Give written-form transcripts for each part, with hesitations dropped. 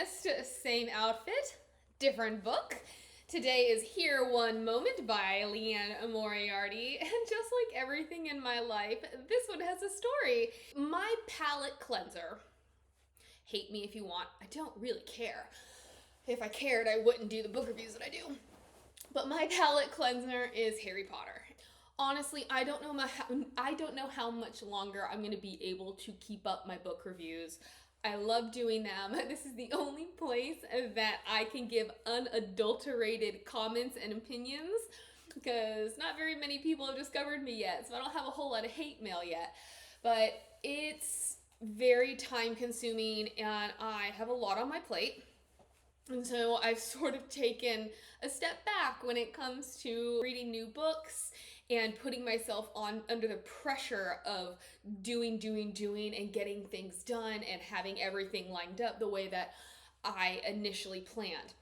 twist, same outfit, different book. Today is Here One Moment by LIane Moriarty, and just like everything in my life, this one has a story. My palate cleanser. Hate me if you want, I don't really care. If I cared, I wouldn't do the book reviews that I do. But my palate cleanser is Harry Potter. Honestly, I don't know how much longer I'm going to be able to keep up my book reviews. I love doing them. This is the only place that I can give unadulterated comments and opinions because not very many people have discovered me yet, so I don't have a whole lot of hate mail yet. But it's very time consuming and I have a lot on my plate. And so I've sort of taken a step back when it comes to reading new books and putting myself on under the pressure of doing and getting things done and having everything lined up the way that I initially planned.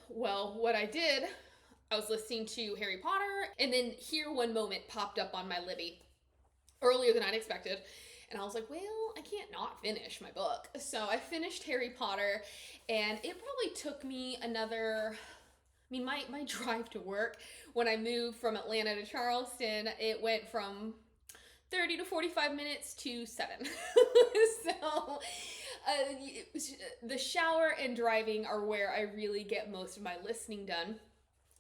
Well, what I did, I was listening to Harry Potter, and then Here One Moment popped up on my Libby earlier than I'd expected. And I was like, well, I can't not finish my book. So I finished Harry Potter, and it probably took me another, my drive to work when I moved from Atlanta to Charleston, it went from 30 to 45 minutes to 7. So the shower and driving are where I really get most of my listening done.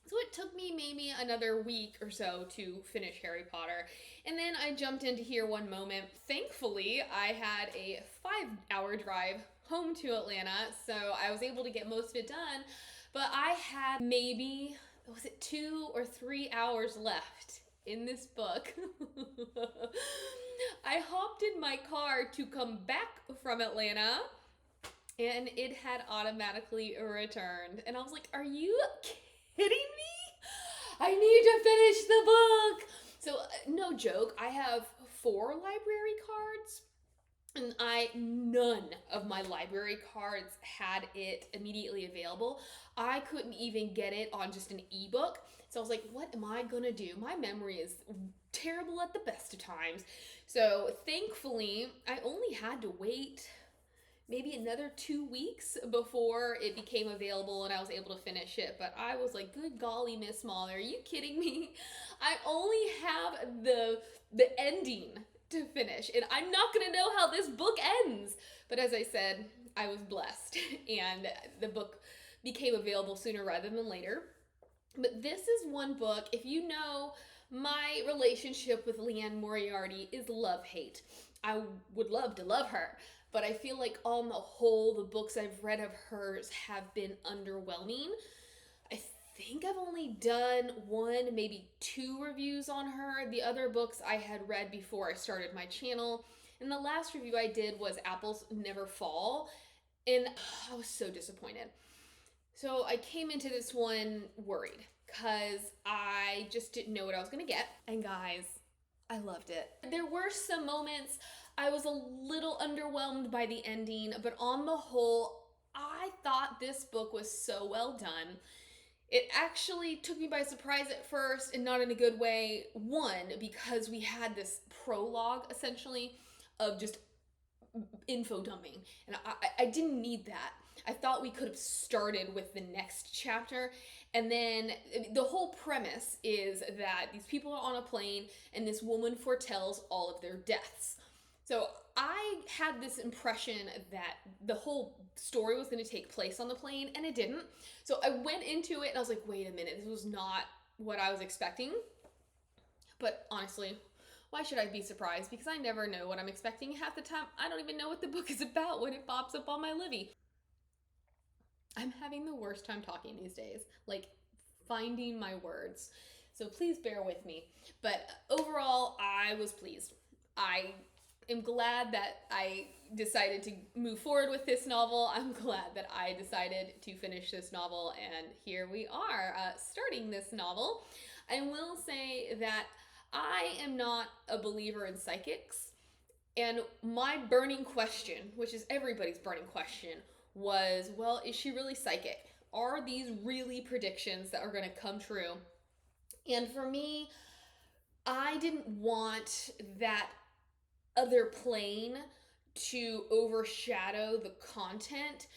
So it took me maybe another week or so to finish Harry Potter. And then I jumped into Here One Moment. Thankfully, I had a 5-hour drive home to Atlanta, so I was able to get most of it done. But I had maybe, 2 or 3 hours left in this book. I hopped in my car to come back from Atlanta, and it had automatically returned. And I was like, are you kidding me? I need to finish the book. So no joke, I have 4 library cards, and none of my library cards had it immediately available. I couldn't even get it on just an ebook. So I was like, what am I gonna do? My memory is terrible at the best of times. So thankfully, I only had to wait maybe another 2 weeks before it became available and I was able to finish it. But I was like, good golly, Miss Molly, are you kidding me? I only have the ending to finish, and I'm not gonna know how this book ends. But as I said, I was blessed, and the book became available sooner rather than later. But this is one book, if you know, my relationship with LIane Moriarty is love-hate. I would love to love her, but I feel like on the whole, the books I've read of hers have been underwhelming. I think I've only done 1, maybe 2 reviews on her. The other books I had read before I started my channel. And the last review I did was Apples Never Fall, and I was so disappointed. So I came into this one worried because I just didn't know what I was gonna get. And guys, I loved it. There were some moments I was a little underwhelmed by the ending, but on the whole, I thought this book was so well done. It actually took me by surprise at first, and not in a good way. 1, because we had this prologue, essentially, of just info dumping, and I didn't need that. I thought we could have started with the next chapter, and then the whole premise is that these people are on a plane, and this woman foretells all of their deaths. So I had this impression that the whole story was going to take place on the plane, and it didn't. So I went into it, and I was like, wait a minute, this was not what I was expecting. But honestly, why should I be surprised? Because I never know what I'm expecting. Half the time, I don't even know what the book is about when it pops up on my Libby. I'm having the worst time talking these days, like finding my words. So please bear with me. But overall, I was pleased. I am glad that I decided to move forward with this novel. I'm glad that I decided to finish this novel, and here we are starting this novel. I will say that I am not a believer in psychics, and my burning question, which is everybody's burning question, was, well, is she really psychic? Are these really predictions that are going to come true? And for me, I didn't want that other plane to overshadow the content,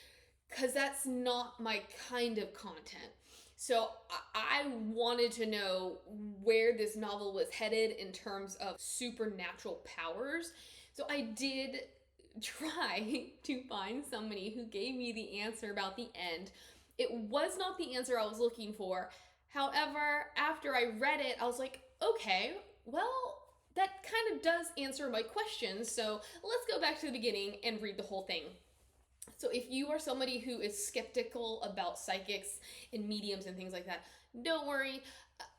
because that's not my kind of content. So I wanted to know where this novel was headed in terms of supernatural powers. So I did try to find somebody who gave me the answer about the end. It was not the answer I was looking for. However, after I read it, I was like, okay, well, that kind of does answer my question. So let's go back to the beginning and read the whole thing. So if you are somebody who is skeptical about psychics and mediums and things like that, don't worry.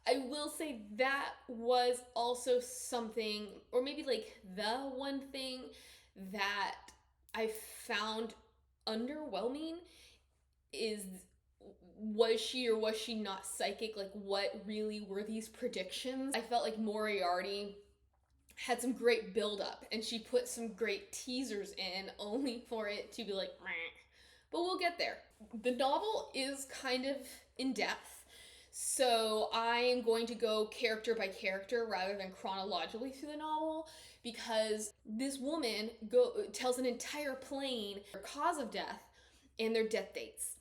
I will say that was also something, or maybe like the one thing that I found underwhelming is, was she or was she not psychic? Like, what really were these predictions? I felt like Moriarty had some great build up and she put some great teasers in only for it to be like, meh. But we'll get there. The novel is kind of in depth, so I am going to go character by character rather than chronologically through the novel, because this woman tells an entire plane their cause of death and their death dates.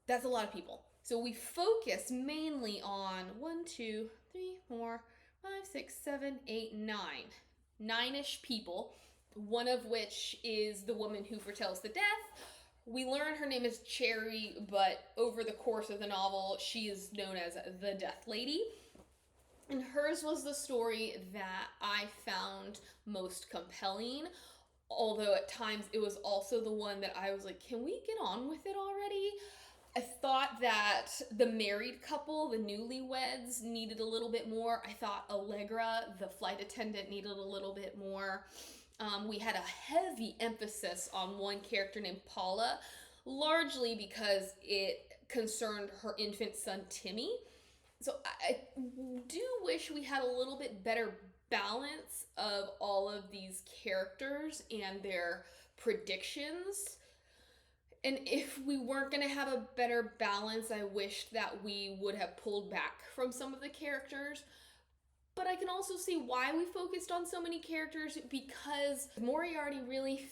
That's a lot of people. So we focus mainly on 1, 2, 3, 4, 5, 6, 7, 8, 9. 9-ish people, one of which is the woman who foretells the death. We learn her name is Cherry, but over the course of the novel, she is known as the Death Lady. And hers was the story that I found most compelling, although at times it was also the one that I was like, can we get on with it already? I thought that the married couple, the newlyweds, needed a little bit more. I thought Allegra, the flight attendant, needed a little bit more. We had a heavy emphasis on one character named Paula, largely because it concerned her infant son, Timmy. So I do wish we had a little bit better balance of all of these characters and their predictions. And if we weren't going to have a better balance, I wished that we would have pulled back from some of the characters. But I can also see why we focused on so many characters, because Moriarty really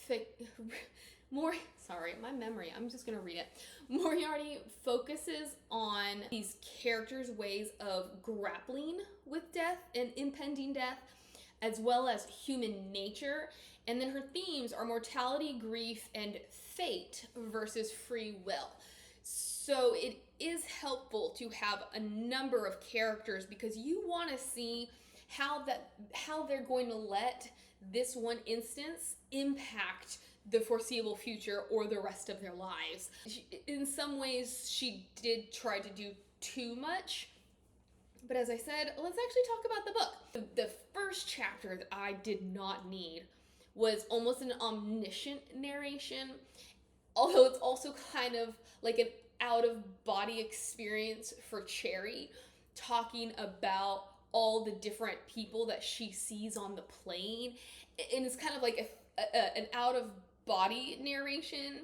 sorry, my memory, I'm just going to read it. Moriarty focuses on these characters' ways of grappling with death and impending death, as well as human nature. And then her themes are mortality, grief, and fate versus free will. So it is helpful to have a number of characters, because you want to see how they're going to let this one instance impact the foreseeable future or the rest of their lives. In some ways, she did try to do too much. But as I said, let's actually talk about the book. The first chapter that I did not need was almost an omniscient narration, although it's also kind of like an out-of-body experience for Cherry, talking about all the different people that she sees on the plane. And it's kind of like an out-of-body narration.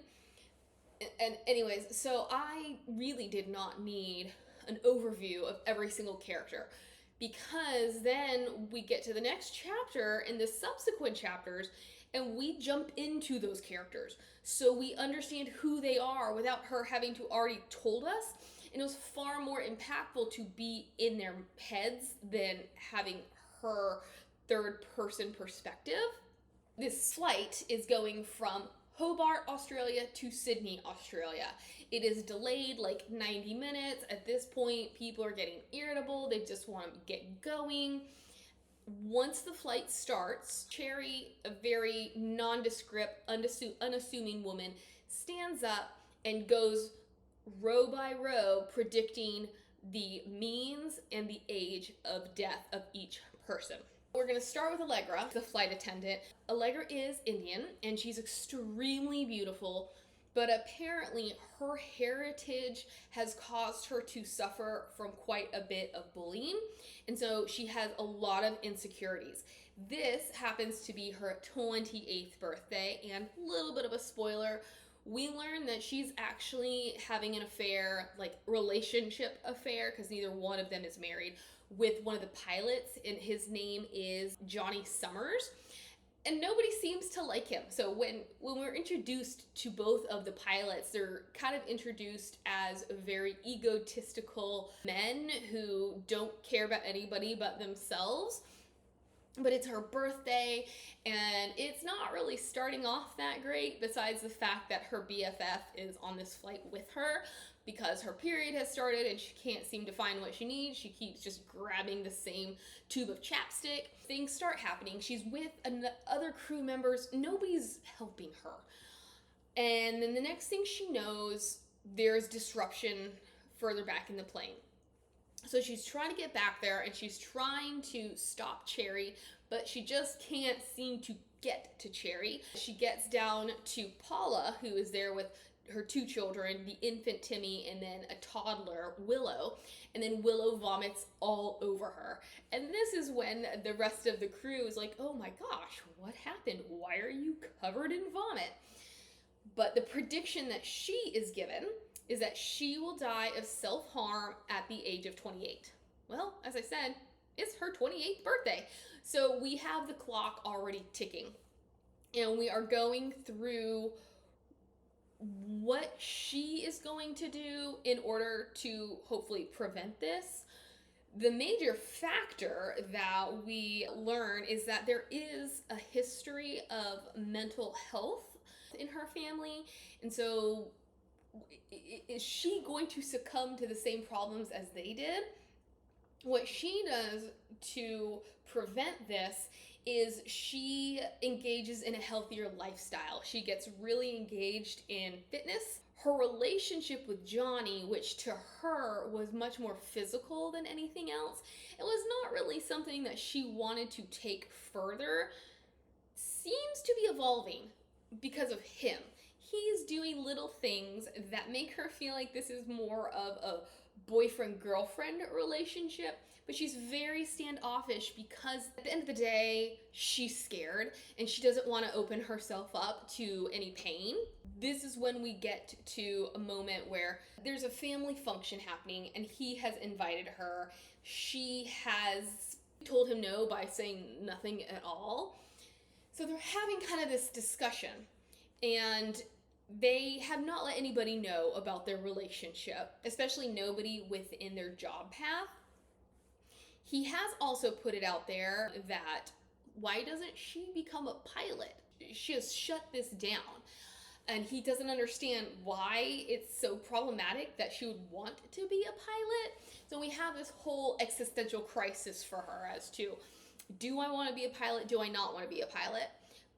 And anyways, so I really did not need an overview of every single character, because then we get to the next chapter and the subsequent chapters and we jump into those characters so we understand who they are without her having to already told us. And it was far more impactful to be in their heads than having her third person perspective. This flight is going from Hobart, Australia to Sydney, Australia. It is delayed like 90 minutes. At this point, people are getting irritable. They just want to get going. Once the flight starts, Cherry, a very nondescript, unassuming woman, stands up and goes row by row predicting the means and the age of death of each person. We're going to start with Allegra, the flight attendant. Allegra is Indian, and she's extremely beautiful, but apparently her heritage has caused her to suffer from quite a bit of bullying, and so she has a lot of insecurities. This happens to be her 28th birthday, and a little bit of a spoiler, we learn that she's actually having an affair, like relationship affair, because neither one of them is married, with one of the pilots, and his name is Johnny Summers. And nobody seems to like him. So when we're introduced to both of the pilots, they're kind of introduced as very egotistical men who don't care about anybody but themselves. But it's her birthday, and it's not really starting off that great, besides the fact that her BFF is on this flight with her because her period has started and she can't seem to find what she needs. She keeps just grabbing the same tube of chapstick. Things start happening. She's with other crew members. Nobody's helping her. And then the next thing she knows, there's disruption further back in the plane. So she's trying to get back there, and she's trying to stop Cherry, but she just can't seem to get to Cherry. She gets down to Paula, who is there with her two children, the infant Timmy and then a toddler, Willow, and then Willow vomits all over her. And this is when the rest of the crew is like, oh my gosh, what happened? Why are you covered in vomit? But the prediction that she is given is that she will die of self-harm at the age of 28. Well, as I said, it's her 28th birthday. So we have the clock already ticking. And we are going through what she is going to do in order to hopefully prevent this. The major factor that we learn is that there is a history of mental health in her family. And so is she going to succumb to the same problems as they did? What she does to prevent this is she engages in a healthier lifestyle. She gets really engaged in fitness. Her relationship with Johnny, which to her was much more physical than anything else, it was not really something that she wanted to take further, seems to be evolving because of him. He's doing little things that make her feel like this is more of a boyfriend-girlfriend relationship, but she's very standoffish because at the end of the day, she's scared and she doesn't want to open herself up to any pain. This is when we get to a moment where there's a family function happening and he has invited her. She has told him no by saying nothing at all. So they're having kind of this discussion, and they have not let anybody know about their relationship, especially nobody within their job path. He has also put it out there that why doesn't she become a pilot? She has shut this down, and he doesn't understand why it's so problematic that she would want to be a pilot. So we have this whole existential crisis for her as to, do I want to be a pilot? Do I not want to be a pilot?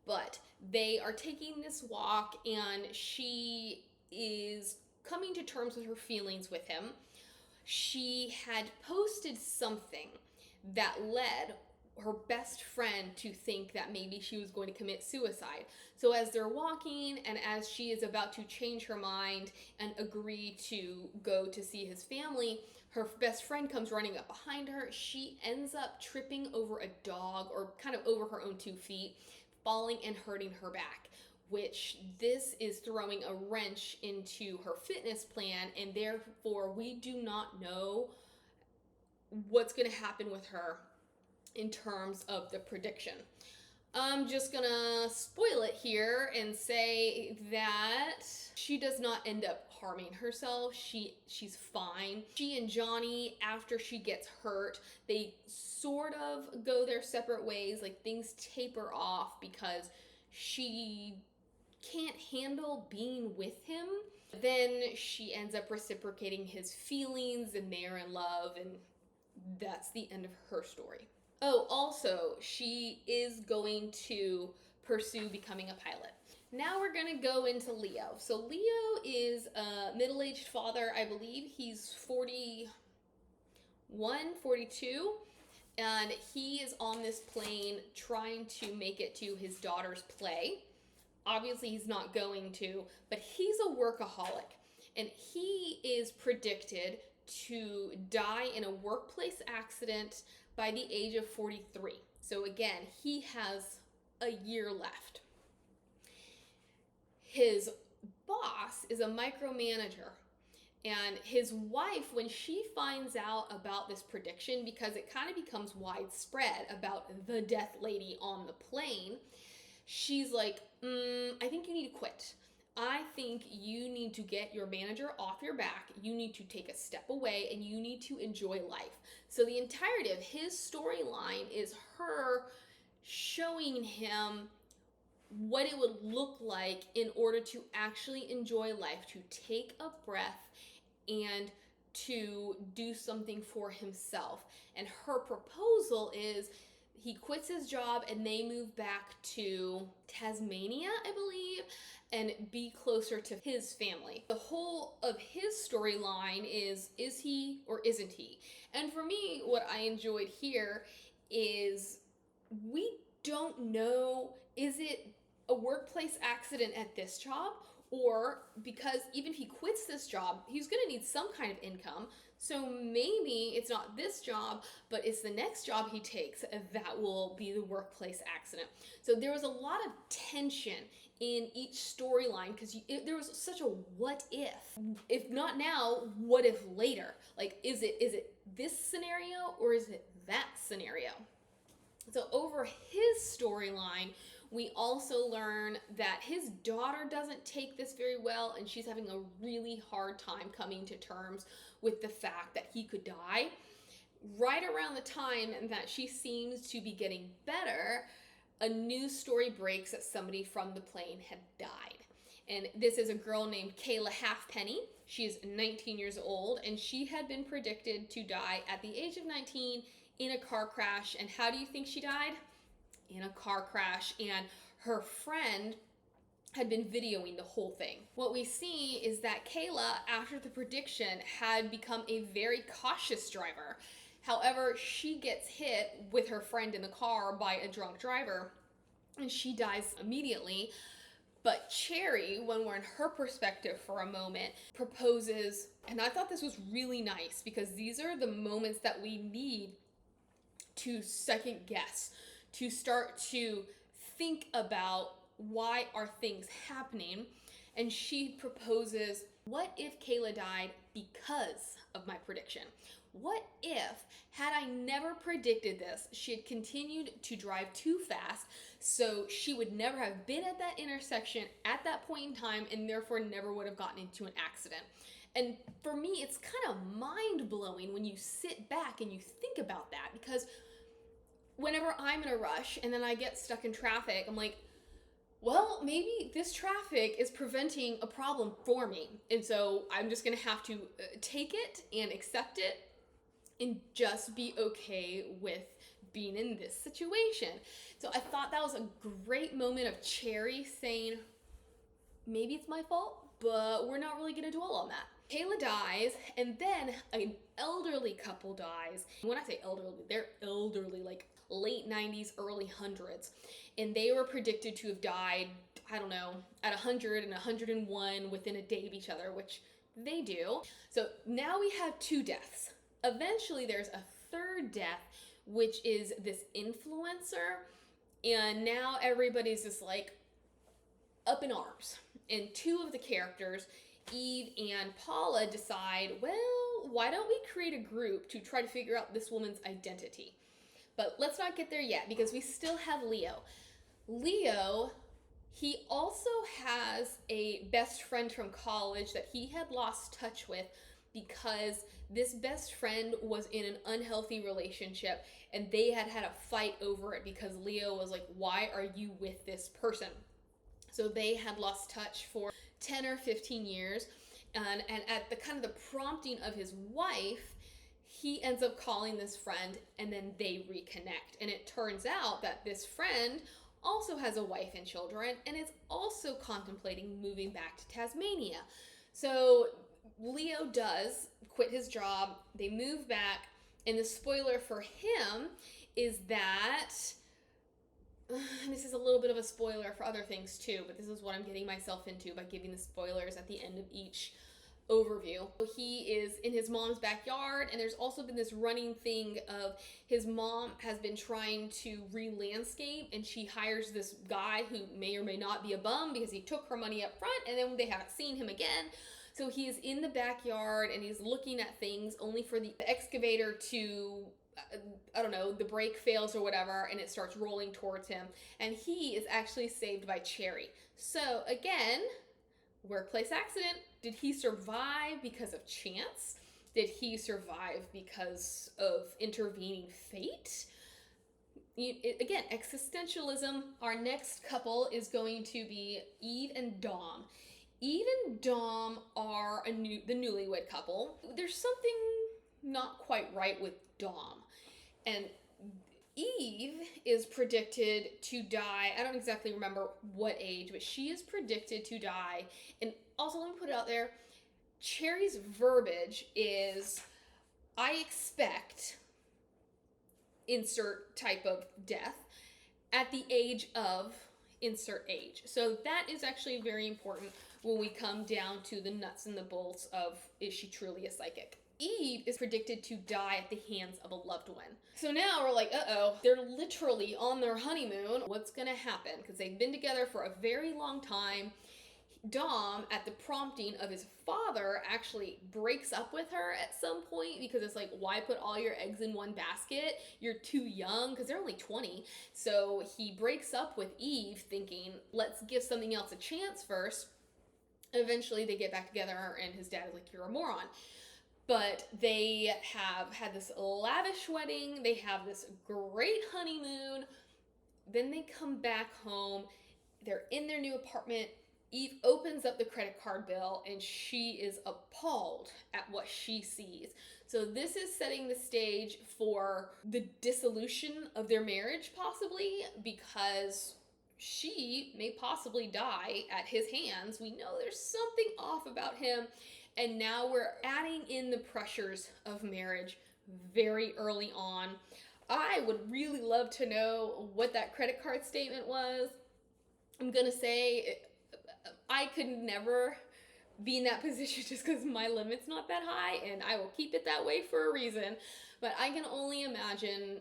But they are taking this walk, and she is coming to terms with her feelings with him. She had posted something that led her best friend to think that maybe she was going to commit suicide. So as they're walking, and as she is about to change her mind and agree to go to see his family, her best friend comes running up behind her. She ends up tripping over a dog, or kind of over her own 2 feet, falling and hurting her back, which this is throwing a wrench into her fitness plan, and therefore we do not know what's going to happen with her in terms of the prediction. I'm just gonna spoil it here and say that she does not end up harming herself. She's fine. She and Johnny, after she gets hurt, they sort of go their separate ways. Like, things taper off because she can't handle being with him. Then she ends up reciprocating his feelings, and they're in love, and that's the end of her story. Oh, also, she is going to pursue becoming a pilot. Now we're going to go into Leo. So Leo is a middle-aged father. I believe he's 41, 42. And he is on this plane trying to make it to his daughter's play. Obviously, he's not going to, but he's a workaholic. And he is predicted to die in a workplace accident by the age of 43. So again, he has a year left. His boss is a micromanager, and his wife, when she finds out about this prediction, because it kind of becomes widespread about the death lady on the plane, she's like, I think you need to quit. I think you need to get your manager off your back. You need to take a step away and you need to enjoy life. So the entirety of his storyline is her showing him what it would look like in order to actually enjoy life, to take a breath and to do something for himself. And her proposal is he quits his job and they move back to Tasmania, I believe, and be closer to his family. The whole of his storyline is he or isn't he? And for me, what I enjoyed here is we don't know, is it a workplace accident at this job? Or because even if he quits this job, he's going to need some kind of income. So maybe it's not this job, but it's the next job he takes that will be the workplace accident. So there was a lot of tension in each storyline because there was such a what if. If not now, what if later? Like, is it this scenario or is it that scenario? So over his storyline, we also learn that his daughter doesn't take this very well, and she's having a really hard time coming to terms with the fact that he could die. Right around the time that she seems to be getting better, a news story breaks that somebody from the plane had died. And this is a girl named Kayla Halfpenny. She is 19 years old, and she had been predicted to die at the age of 19 in a car crash. And how do you think she died? In a car crash, and her friend had been videoing the whole thing. What we see is that Kayla, after the prediction, had become a very cautious driver. However, she gets hit with her friend in the car by a drunk driver, and she dies immediately. But Cherry, when we're in her perspective for a moment, proposes, and I thought this was really nice because these are the moments that we need to second guess, to start to think about why are things happening. And she proposes, what if Kayla died because of my prediction? What if, had I never predicted this, she had continued to drive too fast, so she would never have been at that intersection at that point in time and therefore never would have gotten into an accident? And for me, it's kind of mind-blowing when you sit back and you think about that, because whenever I'm in a rush and then I get stuck in traffic, I'm like, well, maybe this traffic is preventing a problem for me. And so I'm just going to have to take it and accept it and just be okay with being in this situation. So I thought that was a great moment of Cherry saying, maybe it's my fault, but we're not really going to dwell on that. Kayla dies, and then an elderly couple dies. When I say elderly, they're elderly, like late 90s, early hundreds. And they were predicted to have died, I don't know, at 100 and 101 within a day of each other, which they do. So now we have two deaths. Eventually there's a third death, which is this influencer. And now everybody's just like up in arms. And two of the characters, Eve and Paula, decide, well, why don't we create a group to try to figure out this woman's identity? But let's not get there yet because we still have Leo. Leo, he also has a best friend from college that he had lost touch with because this best friend was in an unhealthy relationship and they had had a fight over it because Leo was like, why are you with this person? So they had lost touch for 10 or 15 years. And at the kind of the prompting of his wife, he ends up calling this friend and then they reconnect. And it turns out that this friend also has a wife and children and is also contemplating moving back to Tasmania. So Leo does quit his job, they move back, and the spoiler for him is that, this is a little bit of a spoiler for other things too, but this is what I'm getting myself into by giving the spoilers at the end of each overview. He is in his mom's backyard, and there's also been this running thing of his mom has been trying to re-landscape, and she hires this guy who may or may not be a bum because he took her money up front and then they haven't seen him again. So he is in the backyard and he's looking at things only for the excavator to I don't know, the brake fails or whatever, and it starts rolling towards him, and he is actually saved by Cherry. So again, workplace accident. Did he survive because of chance? Did he survive because of intervening fate? Again, existentialism. Our next couple is going to be Eve and Dom. Eve and Dom are the newlywed couple. There's something not quite right with Dom. And Eve is predicted to die. I don't exactly remember what age, but she is predicted to die. And also, let me put it out there, Cherry's verbiage is, I expect, insert type of death, at the age of insert age. So that is actually very important when we come down to the nuts and the bolts of, is she truly a psychic? Eve is predicted to die at the hands of a loved one. So now we're like, uh-oh, they're literally on their honeymoon. What's gonna happen? Because they've been together for a very long time. Dom, at the prompting of his father, actually breaks up with her at some point because it's like, why put all your eggs in one basket? You're too young, because they're only 20. So he breaks up with Eve thinking, let's give something else a chance first. Eventually they get back together and his dad is like, you're a moron. But they have had this lavish wedding. They have this great honeymoon. Then they come back home. They're in their new apartment. Eve opens up the credit card bill and she is appalled at what she sees. So this is setting the stage for the dissolution of their marriage, possibly, because she may possibly die at his hands. We know there's something off about him. And now we're adding in the pressures of marriage very early on. I would really love to know what that credit card statement was. I'm gonna say I could never be in that position just because my limit's not that high, and I will keep it that way for a reason. But I can only imagine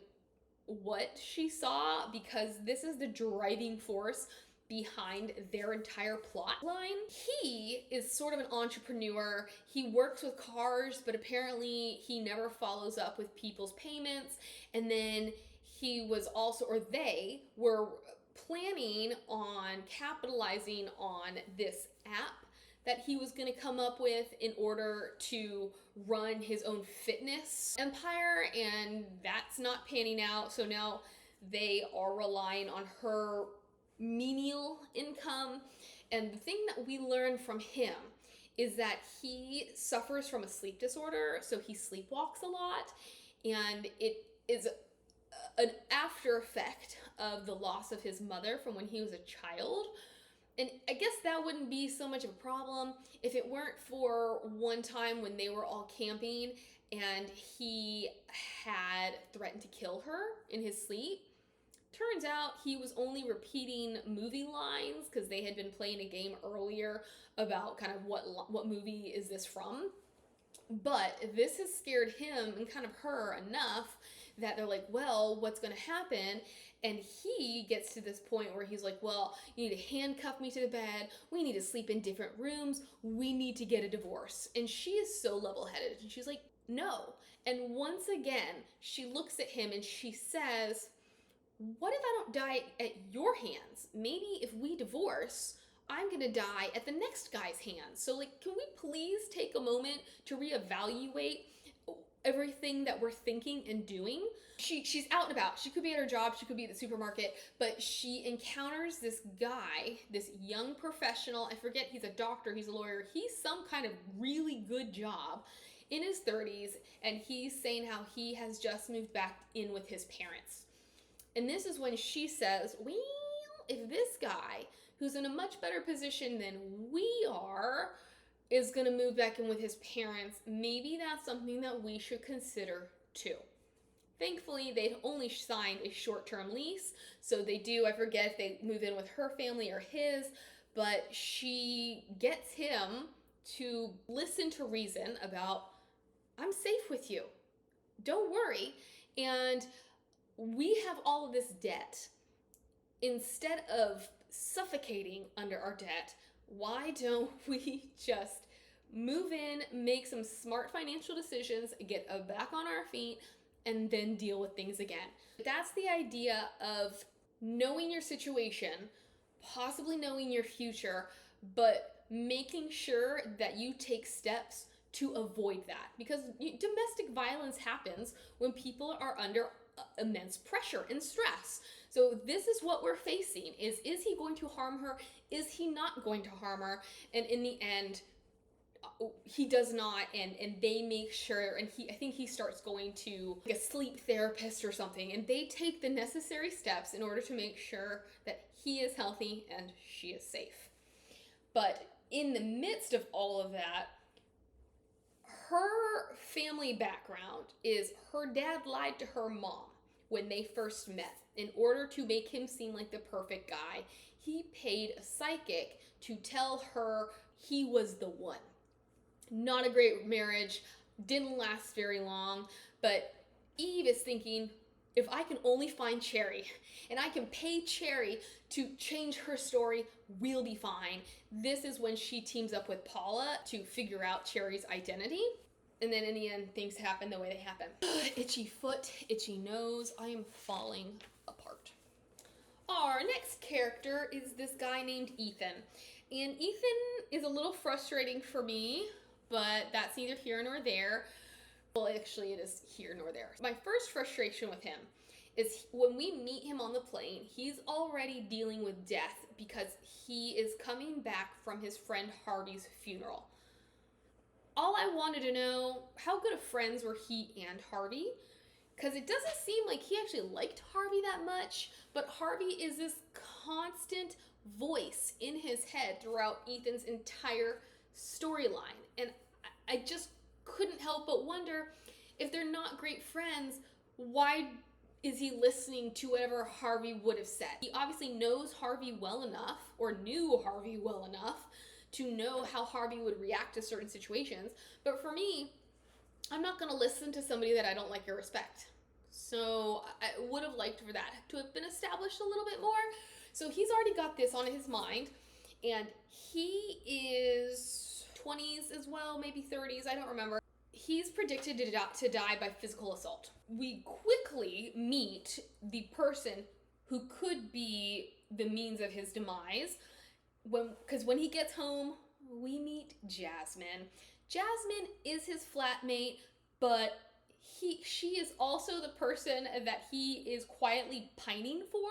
what she saw, because this is the driving force behind their entire plot line. He is sort of an entrepreneur. He works with cars, but apparently he never follows up with people's payments. And then he was also, or they were planning on capitalizing on this app that he was going to come up with in order to run his own fitness empire, and that's not panning out. So now they are relying on her menial income. And the thing that we learn from him is that he suffers from a sleep disorder, so he sleepwalks a lot, and it is an after effect of the loss of his mother from when he was a child. And I guess that wouldn't be so much of a problem if it weren't for one time when they were all camping and he had threatened to kill her in his sleep. Turns out he was only repeating movie lines because they had been playing a game earlier about kind of what movie is this from. But this has scared him and kind of her enough that they're like, well, what's going to happen? And he gets to this point where he's like, well, you need to handcuff me to the bed. We need to sleep in different rooms. We need to get a divorce. And she is so level-headed. And she's like, no. And once again, she looks at him and she says, what if I don't die at your hands? Maybe if we divorce, I'm going to die at the next guy's hands. So, like, can we please take a moment to reevaluate everything that we're thinking and doing? She's out and about. She could be at her job. She could be at the supermarket. But she encounters this guy, this young professional. I forget, he's a doctor. He's a lawyer. He's some kind of really good job in his 30s. And he's saying how he has just moved back in with his parents. And this is when she says, well, if this guy, who's in a much better position than we are, is going to move back in with his parents, maybe that's something that we should consider too. Thankfully, they'd only signed a short-term lease, so they do, I forget if they move in with her family or his, but she gets him to listen to reason about, I'm safe with you. Don't worry. And we have all of this debt. Instead of suffocating under our debt, why don't we just move in, make some smart financial decisions, get back on our feet, and then deal with things again. That's the idea of knowing your situation, possibly knowing your future, but making sure that you take steps to avoid that. Because domestic violence happens when people are under immense pressure and stress. So this is what we're facing is he going to harm her? Is he not going to harm her? And in the end, he does not, and they make sure, and I think he starts going to like a sleep therapist or something, and they take the necessary steps in order to make sure that he is healthy and she is safe. But in the midst of all of that, her family background is her dad lied to her mom when they first met. In order to make him seem like the perfect guy, he paid a psychic to tell her he was the one. Not a great marriage, didn't last very long, but Eve is thinking, if I can only find Cherry, and I can pay Cherry to change her story, we'll be fine. This is when she teams up with Paula to figure out Cherry's identity. And then in the end, things happen the way they happen. Itchy foot, itchy nose, I am falling apart. Our next character is this guy named Ethan. And Ethan is a little frustrating for me, but that's neither here nor there. Well, actually, it is here nor there. My first frustration with him is when we meet him on the plane, he's already dealing with death because he is coming back from his friend Harvey's funeral. All I wanted to know, how good of friends were he and Harvey? Because it doesn't seem like he actually liked Harvey that much, but Harvey is this constant voice in his head throughout Ethan's entire storyline. And I just couldn't help but wonder, if they're not great friends, why is he listening to whatever Harvey would have said? He obviously knows Harvey well enough, or knew Harvey well enough, to know how Harvey would react to certain situations. But for me, I'm not going to listen to somebody that I don't like or respect. So I would have liked for that to have been established a little bit more. So he's already got this on his mind, and he is 20s as well, maybe 30s, I don't remember. He's predicted to die by physical assault. We quickly meet the person who could be the means of his demise. Because when he gets home, we meet Jasmine. Jasmine is his flatmate, but she is also the person that he is quietly pining for.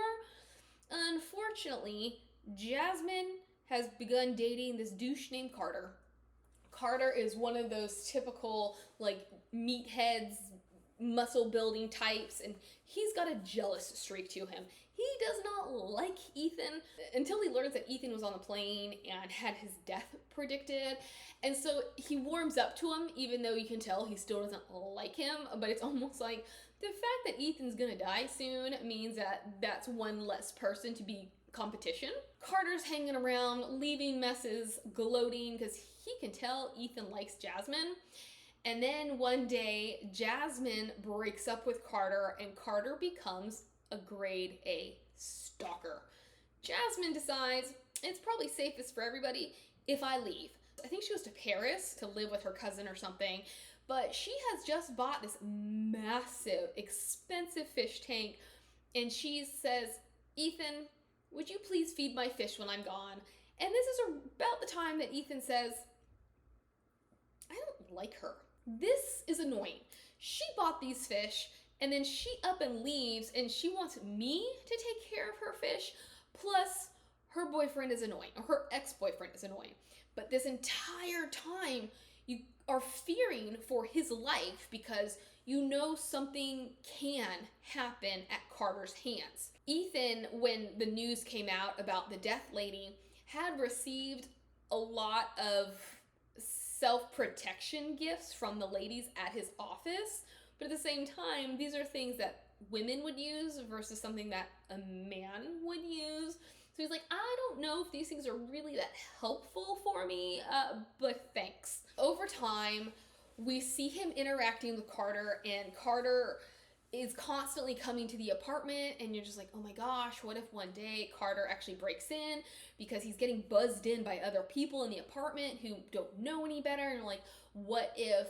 Unfortunately, Jasmine has begun dating this douche named Carter. Carter is one of those typical, like, meatheads, muscle building types, and he's got a jealous streak to him. He does not like Ethan until he learns that Ethan was on the plane and had his death predicted. And so he warms up to him, even though you can tell he still doesn't like him. But it's almost like the fact that Ethan's gonna die soon means that that's one less person to be competition. Carter's hanging around, leaving messes, gloating, because he can tell Ethan likes Jasmine. And then one day, Jasmine breaks up with Carter, and Carter becomes a grade A stalker. Jasmine decides it's probably safest for everybody if I leave. I think she goes to Paris to live with her cousin or something, but she has just bought this massive, expensive fish tank, and she says, Ethan, would you please feed my fish when I'm gone? And this is about the time that Ethan says, I don't like her. This is annoying. She bought these fish, and then she up and leaves, and she wants me to take care of her fish, plus her boyfriend is annoying, or her ex-boyfriend is annoying. But this entire time, you are fearing for his life because you know something can happen at Carter's hands. Ethan, when the news came out about the death lady, had received a lot of self-protection gifts from the ladies at his office, but at the same time, these are things that women would use versus something that a man would use. So he's like, I don't know if these things are really that helpful for me, but thanks. Over time, we see him interacting with Carter, and Carter is constantly coming to the apartment, and you're just like, oh my gosh, what if one day Carter actually breaks in because he's getting buzzed in by other people in the apartment who don't know any better, and like, what if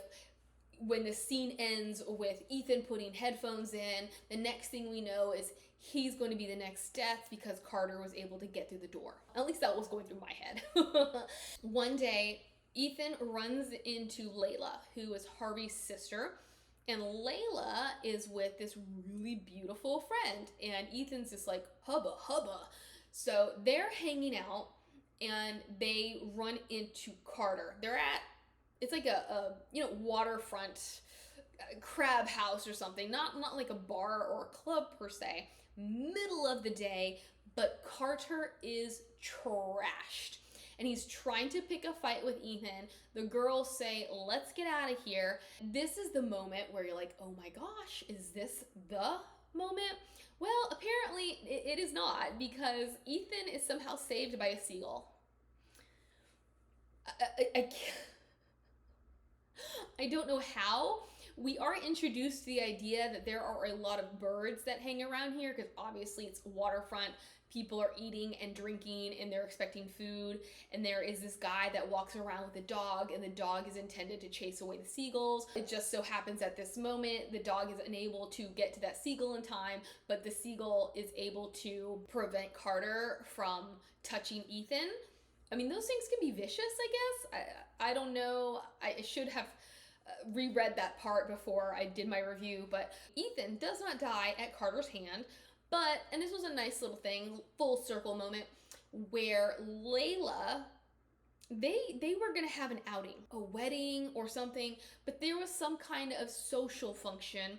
when the scene ends with Ethan putting headphones in, the next thing we know is he's going to be the next death because Carter was able to get through the door. At least that was going through my head. One day, Ethan runs into Layla, who is Harvey's sister, and Layla is with this really beautiful friend, and Ethan's just like, hubba hubba. So they're hanging out, and they run into Carter. They're at, it's like a waterfront crab house or something, not like a bar or a club per se, middle of the day, but Carter is trashed. And he's trying to pick a fight with Ethan. The girls say, let's get out of here. This is the moment where you're like, oh my gosh, is this the moment? Well, apparently it is not, because Ethan is somehow saved by a seagull. I don't know how. We are introduced to the idea that there are a lot of birds that hang around here, because obviously it's waterfront. People are eating and drinking and they're expecting food, and there is this guy that walks around with a dog, and the dog is intended to chase away the seagulls. It just so happens at this moment the dog is unable to get to that seagull in time, but the seagull is able to prevent Carter from touching Ethan. I mean, those things can be vicious, I guess. I don't know. I should have reread that part before I did my review, but Ethan does not die at Carter's hand. But, and this was a nice little thing, full circle moment, where Layla, they were going to have an outing, a wedding or something, but there was some kind of social function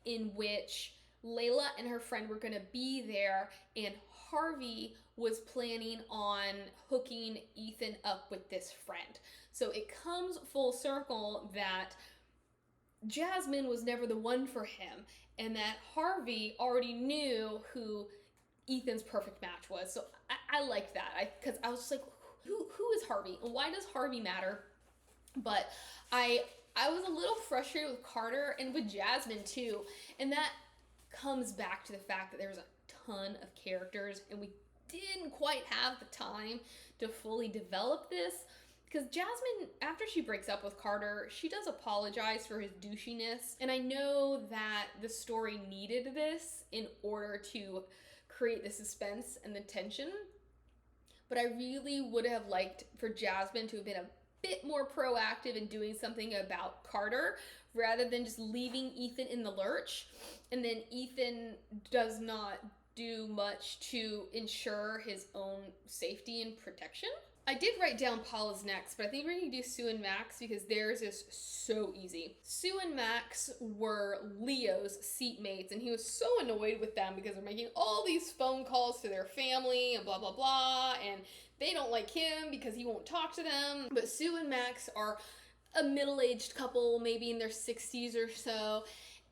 in which Layla and her friend were going to be there, and Harvey was planning on hooking Ethan up with this friend. So it comes full circle that Jasmine was never the one for him, and that Harvey already knew who Ethan's perfect match was. So I like that, because I was just like, who is Harvey? And why does Harvey matter? But I was a little frustrated with Carter and with Jasmine too, and that comes back to the fact that there's a ton of characters, and we didn't quite have the time to fully develop this. Because Jasmine, after she breaks up with Carter, she does apologize for his douchiness. And I know that the story needed this in order to create the suspense and the tension. But I really would have liked for Jasmine to have been a bit more proactive in doing something about Carter, rather than just leaving Ethan in the lurch. And then Ethan does not do much to ensure his own safety and protection. I did write down Paula's next, but I think we're going to do Sue and Max because theirs is so easy. Sue and Max were Leo's seatmates, and he was so annoyed with them because they're making all these phone calls to their family and blah, blah, blah, and they don't like him because he won't talk to them. But Sue and Max are a middle-aged couple, maybe in their 60s or so,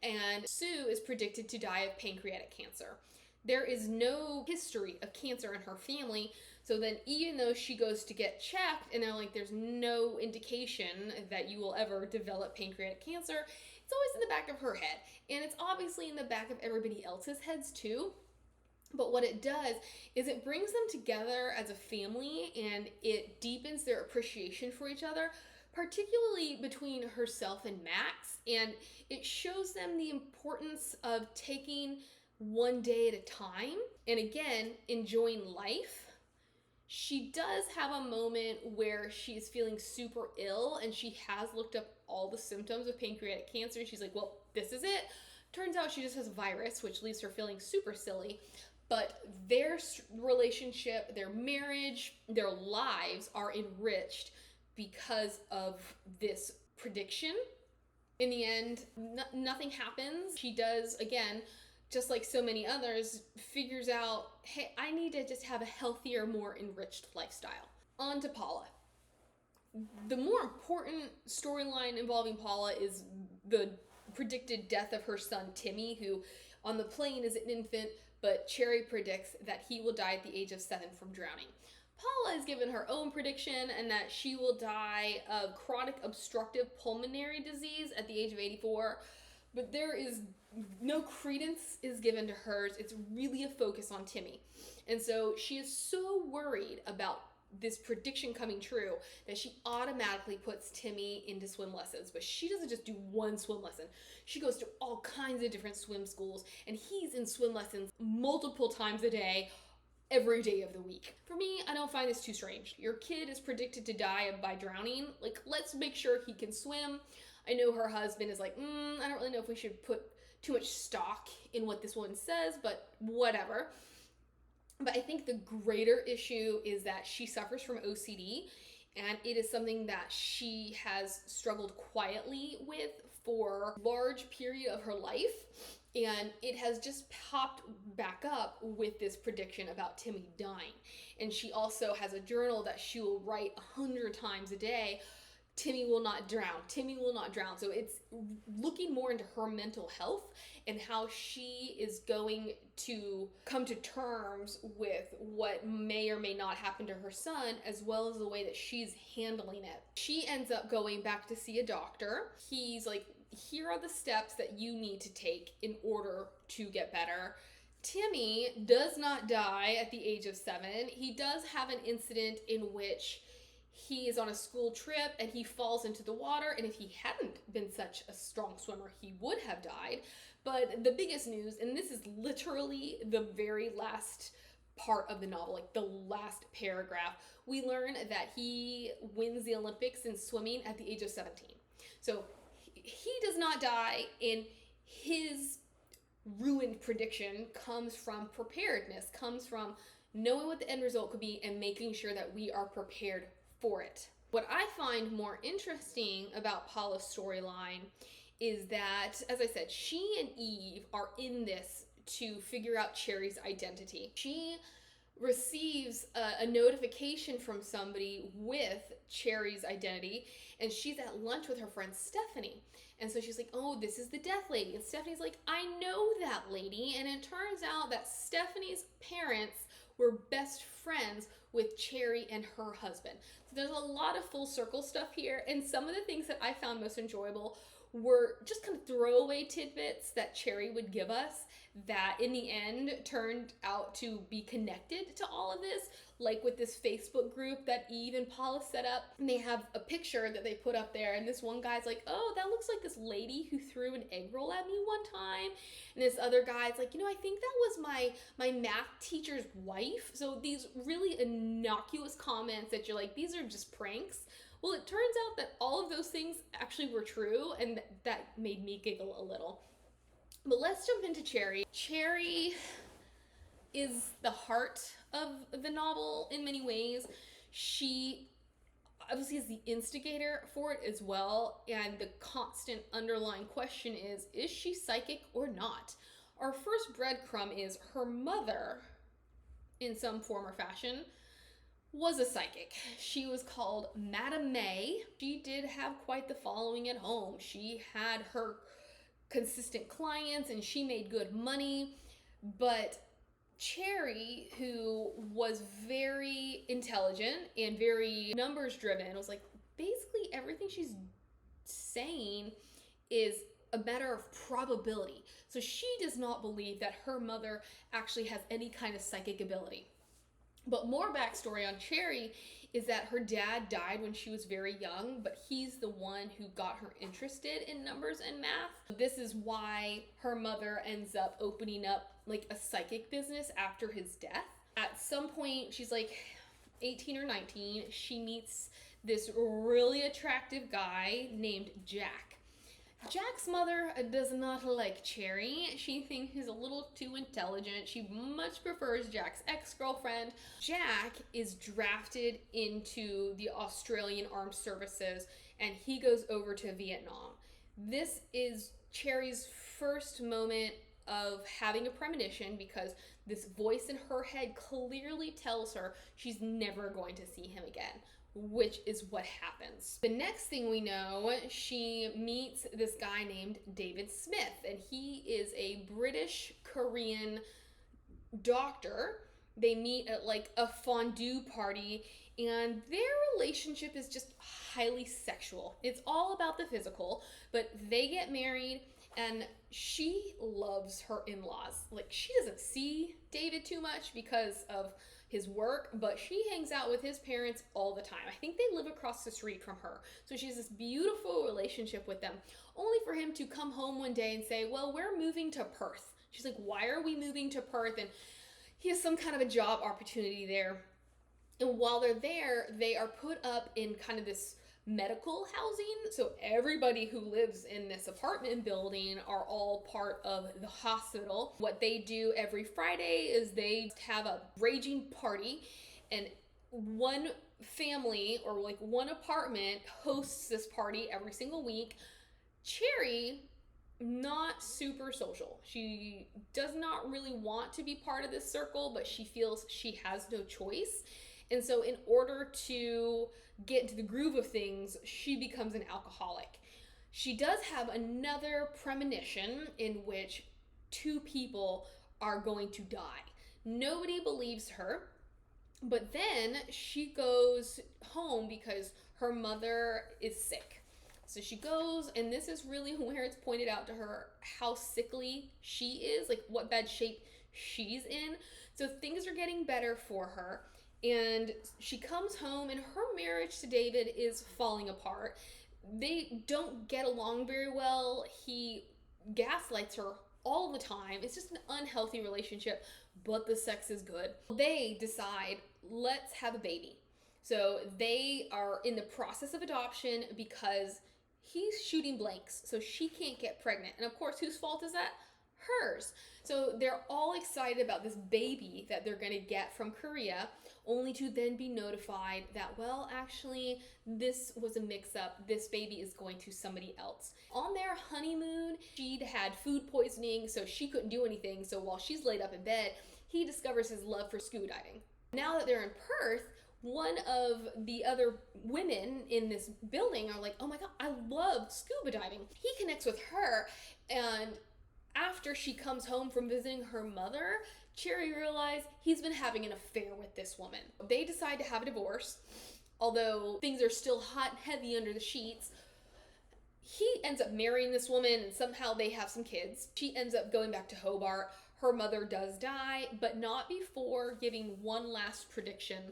and Sue is predicted to die of pancreatic cancer. There is no history of cancer in her family, so then even though she goes to get checked and they're like, there's no indication that you will ever develop pancreatic cancer, it's always in the back of her head. And it's obviously in the back of everybody else's heads too. But what it does is it brings them together as a family, and it deepens their appreciation for each other, particularly between herself and Max. And it shows them the importance of taking one day at a time and, again, enjoying life. She does have a moment where she's feeling super ill, and she has looked up all the symptoms of pancreatic cancer, and she's like, well, this is it. Turns out she just has a virus, which leaves her feeling super silly. But their relationship, their marriage, their lives are enriched because of this prediction. In the end, nothing happens. She does, again, just like so many others, figures out, hey, I need to just have a healthier, more enriched lifestyle. On to Paula. The more important storyline involving Paula is the predicted death of her son, Timmy, who on the plane is an infant, but Cherry predicts that he will die at the age of 7 from drowning. Paula has given her own prediction, and that she will die of chronic obstructive pulmonary disease at the age of 84. But there is no credence is given to hers. It's really a focus on Timmy. And so she is so worried about this prediction coming true that she automatically puts Timmy into swim lessons. But she doesn't just do one swim lesson. She goes to all kinds of different swim schools, and he's in swim lessons multiple times a day, every day of the week. For me, I don't find this too strange. Your kid is predicted to die by drowning. Like, let's make sure he can swim. I know her husband is like, I don't really know if we should put too much stock in what this one says, but whatever. But I think the greater issue is that she suffers from OCD, and it is something that she has struggled quietly with for a large period of her life. And it has just popped back up with this prediction about Timmy dying. And she also has a journal that she will write 100 times a day. Timmy will not drown. Timmy will not drown. So it's looking more into her mental health and how she is going to come to terms with what may or may not happen to her son, as well as the way that she's handling it. She ends up going back to see a doctor. He's like, here are the steps that you need to take in order to get better. Timmy does not die at the age of 7. He does have an incident in which he is on a school trip and he falls into the water, and if he hadn't been such a strong swimmer, he would have died. But the biggest news, and this is literally the very last part of the novel, like the last paragraph, we learn that he wins the Olympics in swimming at the age of 17. So he does not die, and his ruined prediction comes from preparedness, comes from knowing what the end result could be and making sure that we are prepared for it. What I find more interesting about Paula's storyline is that, as I said, she and Eve are in this to figure out Cherry's identity. She receives a notification from somebody with Cherry's identity, and she's at lunch with her friend Stephanie. And so she's like, oh, this is the death lady. And Stephanie's like, I know that lady. And it turns out that Stephanie's parents were best friends with Cherry and her husband. So there's a lot of full circle stuff here. And some of the things that I found most enjoyable were just kind of throwaway tidbits that Cherry would give us that in the end turned out to be connected to all of this, like with this Facebook group that Eve and Paula set up. And they have a picture that they put up there, and this one guy's like, oh, that looks like this lady who threw an egg roll at me one time. And this other guy's like, I think that was my math teacher's wife. So these really innocuous comments that you're like, these are just pranks. Well, it turns out that all of those things actually were true, and that made me giggle a little. But let's jump into Cherry. Cherry is the heart of the novel in many ways. She obviously is the instigator for it as well, and the constant underlying question is she psychic or not? Our first breadcrumb is her mother, in some form or fashion, was a psychic. She was called Madame May. She did have quite the following at home. She had her consistent clients and she made good money, but Cherry, who was very intelligent and very numbers driven, was like, basically everything she's saying is a matter of probability. So she does not believe that her mother actually has any kind of psychic ability. But more backstory on Cherry is that her dad died when she was very young, but he's the one who got her interested in numbers and math. This is why her mother ends up opening up like a psychic business after his death. At some point, she's like 18 or 19, she meets this really attractive guy named Jack. Jack's mother does not like Cherry. She thinks he's a little too intelligent. She much prefers Jack's ex-girlfriend. Jack is drafted into the Australian Armed Services, and he goes over to Vietnam. This is Cherry's first moment of having a premonition, because this voice in her head clearly tells her she's never going to see him again, which is what happens. The next thing we know, she meets this guy named David Smith, and he is a British Korean doctor. They meet at like a fondue party, and their relationship is just highly sexual. It's all about the physical, but they get married, And she loves her in-laws. Like, she doesn't see David too much because of his work, but she hangs out with his parents all the time. I think they live across the street from her. So she has this beautiful relationship with them, only for him to come home one day and say, well, we're moving to Perth. She's like, why are we moving to Perth? And he has some kind of a job opportunity there. And while they're there, they are put up in kind of this medical housing. So everybody who lives in this apartment building are all part of the hospital. What they do every Friday is they have a raging party, and one family or like one apartment hosts this party every single week. Cherry, not super social. She does not really want to be part of this circle, but she feels she has no choice. And so in order to get into the groove of things, she becomes an alcoholic. She does have another premonition in which two people are going to die. Nobody believes her, but then she goes home because her mother is sick. So she goes, and this is really where it's pointed out to her how sickly she is, like what bad shape she's in. So things are getting better for her. And she comes home, and her marriage to David is falling apart. They don't get along very well. He gaslights her all the time. It's just an unhealthy relationship, but the sex is good. They decide, let's have a baby. So they are in the process of adoption because he's shooting blanks, so she can't get pregnant. And of course, whose fault is that? Hers. So they're all excited about this baby that they're going to get from Korea, only to then be notified that, well, actually, this was a mix-up. This baby is going to somebody else. On their honeymoon, she'd had food poisoning, so she couldn't do anything. So while she's laid up in bed, he discovers his love for scuba diving. Now that they're in Perth, one of the other women in this building are like, oh my God, I love scuba diving. He connects with her, and after she comes home from visiting her mother, Cherry realized he's been having an affair with this woman. They decide to have a divorce, although things are still hot and heavy under the sheets. He ends up marrying this woman, and somehow they have some kids. She ends up going back to Hobart. Her mother does die, but not before giving one last prediction.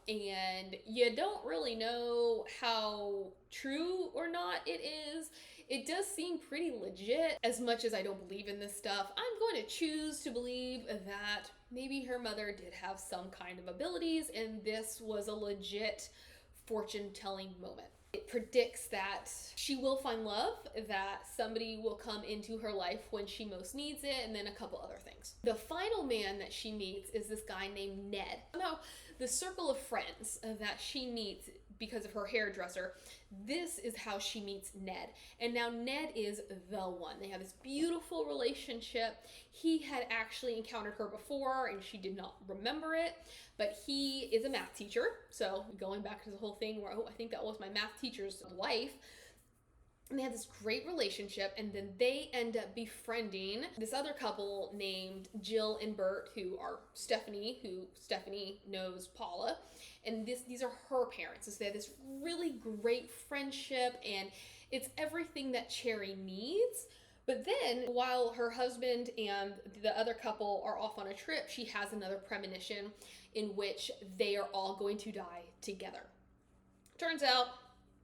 And you don't really know how true or not it is. It does seem pretty legit. As much as I don't believe in this stuff, I'm going to choose to believe that maybe her mother did have some kind of abilities, and this was a legit fortune-telling moment. It predicts that she will find love, that somebody will come into her life when she most needs it, and then a couple other things. The final man that she meets is this guy named Ned. Now, the circle of friends that she meets because of her hairdresser, this is how she meets Ned. And now Ned is the one. They have this beautiful relationship. He had actually encountered her before, and she did not remember it, but he is a math teacher. So going back to the whole thing where, oh, I think that was my math teacher's wife. And they have this great relationship, and then they end up befriending this other couple named Jill and Bert, who are Stephanie, who Stephanie knows Paula, and these are her parents. So they have this really great friendship, and it's everything that Cherry needs. But then, while her husband and the other couple are off on a trip, she has another premonition in which they are all going to die together. Turns out,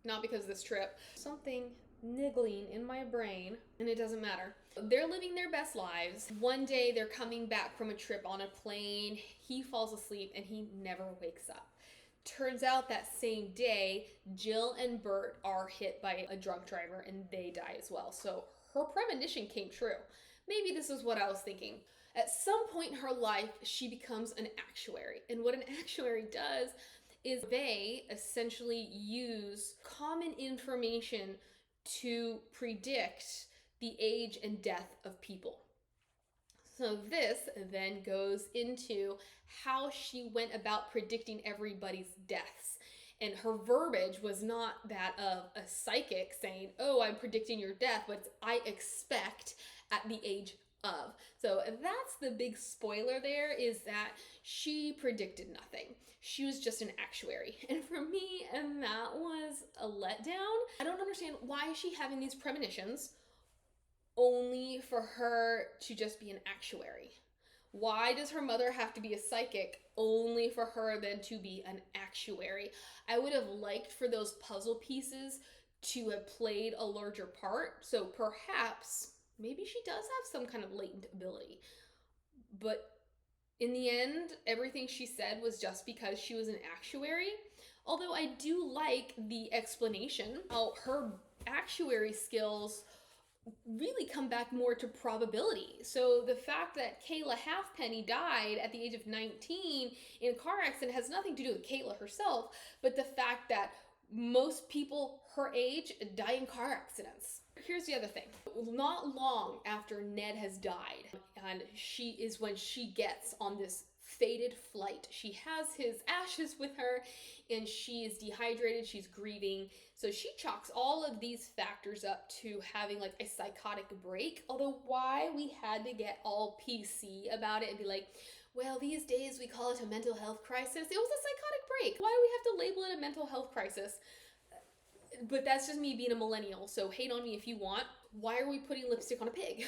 not because of this trip, something niggling in my brain, and it doesn't matter. They're living their best lives. One day they're coming back from a trip on a plane. He falls asleep and he never wakes up. Turns out that same day, Jill and Bert are hit by a drunk driver and they die as well. So her premonition came true. Maybe this is what I was thinking. At some point in her life, she becomes an actuary. And what an actuary does is they essentially use common information to predict the age and death of people. So this then goes into how she went about predicting everybody's deaths. And her verbiage was not that of a psychic saying, oh, I'm predicting your death, but it's, I expect at the age of. So that's the big spoiler there, is that she predicted nothing. She was just an actuary. And for me, and that was a letdown. I don't understand, why is she having these premonitions? only for her to just be an actuary? Why does her mother have to be a psychic only for her then to be an actuary? I would have liked for those puzzle pieces to have played a larger part. So perhaps maybe she does have some kind of latent ability. But in the end, everything she said was just because she was an actuary. Although I do like the explanation how her actuary skills really come back more to probability. So the fact that Kayla Halfpenny died at the age of 19 in a car accident has nothing to do with Kayla herself, but the fact that most people her age die in car accidents. Here's the other thing. Not long after Ned has died, and she is when she gets on this fated flight. She has his ashes with her, and she is dehydrated, she's grieving. So she chalks all of these factors up to having like a psychotic break. Although why we had to get all PC about it and be like, well, these days we call it a mental health crisis. It was a psychotic break. Why do we have to label it a mental health crisis? But that's just me being a millennial, so hate on me if you want. Why are we putting lipstick on a pig?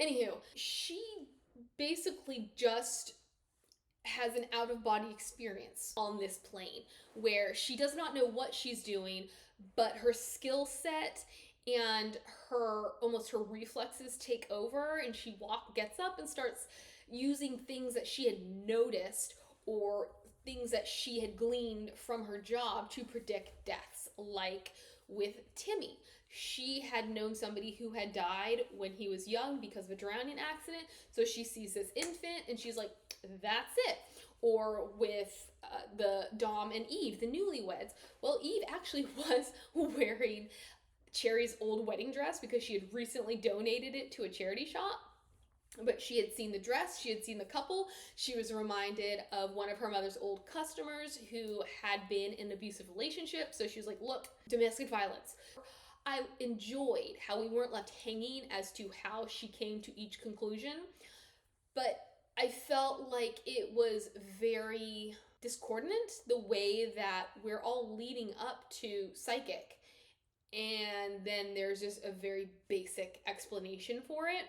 Anywho, she basically just has an out-of-body experience on this plane where she does not know what she's doing, but her skill set and her reflexes take over, and she gets up and starts using things that she had noticed or things that she had gleaned from her job to predict deaths, like with Timmy. She had known somebody who had died when he was young because of a drowning accident, so she sees this infant and she's like, that's it. Or with the Dom and Eve, the newlyweds. Well, Eve actually was wearing Cherry's old wedding dress because she had recently donated it to a charity shop. But she had seen the dress, she had seen the couple. She was reminded of one of her mother's old customers who had been in an abusive relationship. So she was like, look, domestic violence. I enjoyed how we weren't left hanging as to how she came to each conclusion, but I felt like it was very discordant the way that we're all leading up to psychic, and then there's just a very basic explanation for it.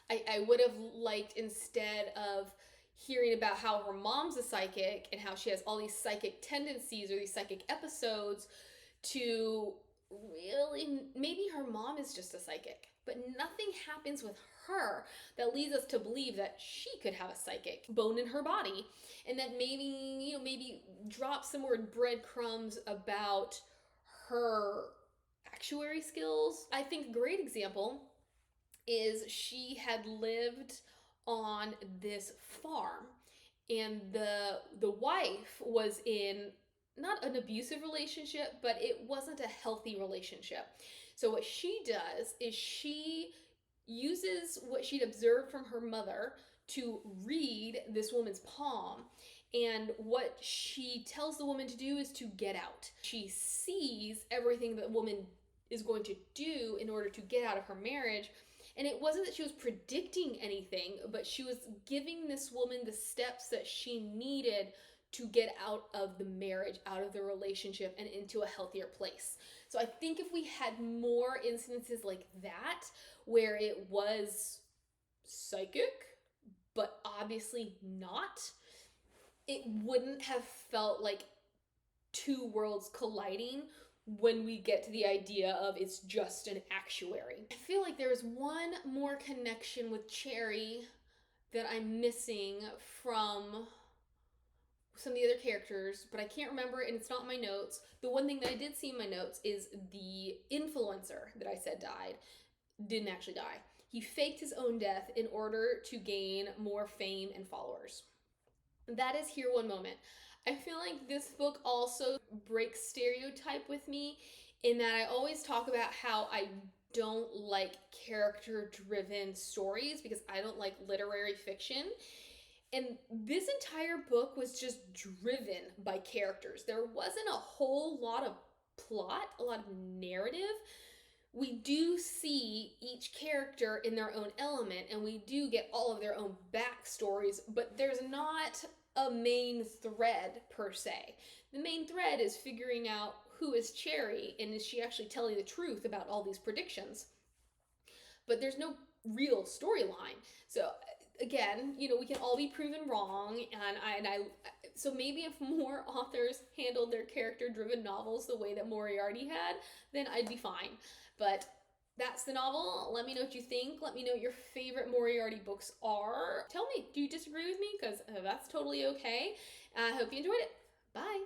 I would have liked, instead of hearing about how her mom's a psychic and how she has all these psychic tendencies or these psychic episodes, to really, maybe her mom is just a psychic, but nothing happens with her that leads us to believe that she could have a psychic bone in her body, and that maybe drop some more breadcrumbs about her actuary skills. I think a great example is she had lived on this farm, and the wife was in not an abusive relationship, but it wasn't a healthy relationship. So what she does is she uses what she'd observed from her mother to read this woman's palm. And what she tells the woman to do is to get out. She sees everything that woman is going to do in order to get out of her marriage. And it wasn't that she was predicting anything, but she was giving this woman the steps that she needed to get out of the marriage, out of the relationship, and into a healthier place. So I think if we had more instances like that, where it was psychic, but obviously not, it wouldn't have felt like two worlds colliding when we get to the idea of it's just an actuary. I feel like there's one more connection with Cherry that I'm missing from some of the other characters, but I can't remember it and it's not in my notes. The one thing that I did see in my notes is the influencer that I said died didn't actually die. He faked his own death in order to gain more fame and followers. That is Here One Moment. I feel like this book also breaks stereotype with me in that I always talk about how I don't like character-driven stories because I don't like literary fiction. And this entire book was just driven by characters. There wasn't a whole lot of plot, a lot of narrative. We do see each character in their own element, and we do get all of their own backstories, but there's not a main thread per se. The main thread is figuring out who is Cherry, and is she actually telling the truth about all these predictions. but there's no real storyline. So again, you know, we can all be proven wrong, and I so maybe if more authors handled their character driven novels the way that Moriarty had, then I'd be fine. But that's the novel. Let me know what you think. Let me know what your favorite Moriarty books are. Tell me, do you disagree with me? Because that's totally okay. I hope you enjoyed it. Bye.